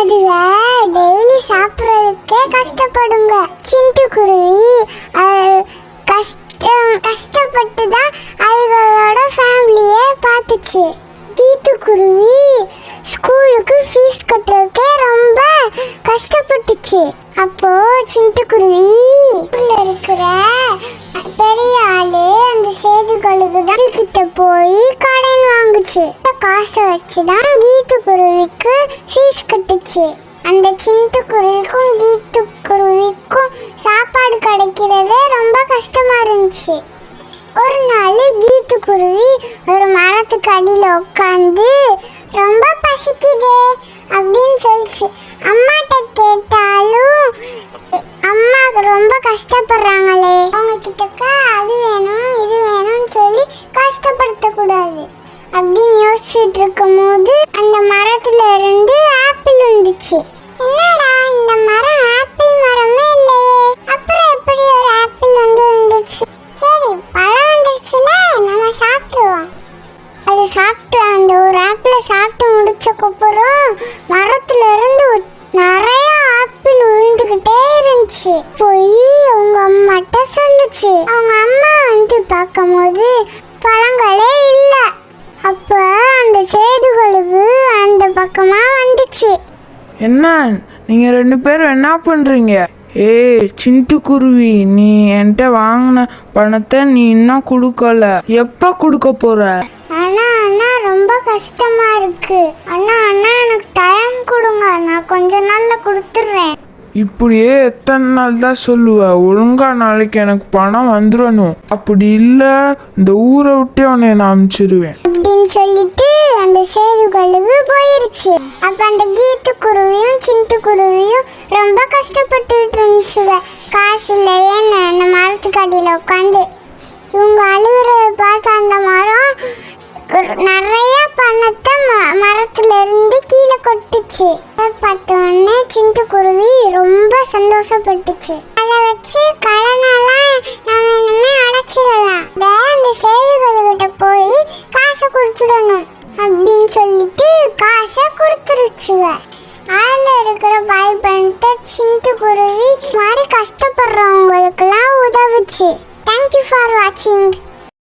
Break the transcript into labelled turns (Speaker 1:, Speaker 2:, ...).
Speaker 1: அதுக டெய்லி சாப்பிட்றதுக்கே கஷ்டப்படுங்க. சிட்டுக்குருவி கஷ்டப்பட்டு தான் அதுகளோட ஃபேமிலியே பார்த்துச்சு. கீத்துக்குருவி ஸ்கூலுக்கு ஃபீஸ் கட்டுறதுக்கே ரொம்ப கஷ்டப்பட்டுச்சு. அப்போ சிட்டுக்குருவி இருக்கிற பெரிய ஆளு அந்த சேதுகளுக்கு தான் கிட்ட போய் கடன் வாங்குச்சு. காசை வச்சுதான் கீத்துக்குருவிக்கு ஃபீஸ் கட்டுச்சு. அந்த சிட்டுக்குருவிக்கும் கீத்துக்குருவிக்கும் சாப்பாடு கிடைக்கிறதே ரொம்ப கஷ்டமா இருந்துச்சு. ஒரு நாள் கீத்துக்குருவி ஒரு மரத்துக்கு அடியில் உட்காந்து ரொம்ப பசிக்குதே அப்படின்னு சொல்லிச்சு. அம்மாட்ட கேட்டாலும் அம்மா ரொம்ப கஷ்டப்படுறாங்களே, அவங்க கிட்டக்க அது வேணும் இது வேணும்னு சொல்லி கஷ்டப்படுத்தக்கூடாது அப்படின்னு யோசிச்சுட்டு இருக்கும் போது அந்த மரத்துல இருந்து ஆப்பிள் வந்துச்சு. என்னடா இந்த மரம் ஆப்பிள் மரமே இல்லையே, அப்புறம் எப்படி ஒரு ஆப்பிள் வந்துச்சு? சரி பழம் வந்துச்சுல, நம்ம சாப்பிடுவோம். அது சாப்பிட்டு அந்த ஒரு ஆப்பிளை சாப்பிட்டு முடிச்சக்கப்புறம் மரத்துல இருந்து நிறைய ஆப்பிள் விழுந்துகிட்டே இருந்துச்சு. போய் அவங்க அம்மாட்ட சொல்லுச்சு. அவங்க அம்மா வந்து பார்க்கும் போது பழங்களே இல்லை. அப்ப அந்த சேதுகளுக்கு அந்த பக்கமா வந்துச்சு.
Speaker 2: என்ன நீங்க 2 பேரும் என்ன பண்றீங்க? ஏய் சிட்டுக்குருவி, நீ என்கிட்ட வாங்கின பணத்தை நீ இன்னும் கொடுக்கல, எப்ப கொடுக்க போற?
Speaker 1: அண்ணா ரொம்ப கஷ்டமா இருக்கு. அண்ணா எனக்கு டைம் கொடுங்க, நான் கொஞ்ச நாள்ல கொடுத்துட்றேன்.
Speaker 2: இப்படியே எத்தனை நாள் தான் சொல்லுவ? ஒழுங்கா நாளைக்கு எனக்கு பணம் வந்துடணும், அப்படி இல்லை இந்த ஊரை விட்டு உன்னை நான் அனுப்பிச்சிருவேன்
Speaker 1: அப்படின்னு சொல்லிட்டு அந்த சேதுகளுக்கு போயிருச்சு. அப்ப அந்த கீத்துக்குருவியும் சிட்டுக்குருவியும் ரொம்ப கஷ்டப்பட்டு இருந்துச்சுங்க. காசு இல்லையே அந்த மரத்துக்கு அடியில் உட்காந்து இவங்க அழுகுறத பார்த்து அந்த மரம் நிறைய பணத்தை மரத்துல இருந்து கீழே கொட்டுச்சு. பார்த்த உடனே சிட்டுக்குருவி ரொம்ப சந்தோஷப்பட்டுச்சு. அதை வச்சு கடனெல்லாம் நம்ம இனிமே அடைச்சிடலாம், அந்த சேதுகள்கிட்ட போய் காசை கொடுத்துடணும் அப்படின்னு சொல்லிட்டு காசை கொடுத்துருச்சுங்க. ஆள்ல இருக்கிற பாய் பண்ணிட்டு சிட்டுக்குருவி மாதிரி கஷ்டப்படுறவங்களுக்குலாம் உதவுச்சு. தேங்க்யூ ஃபார் வாட்சிங்.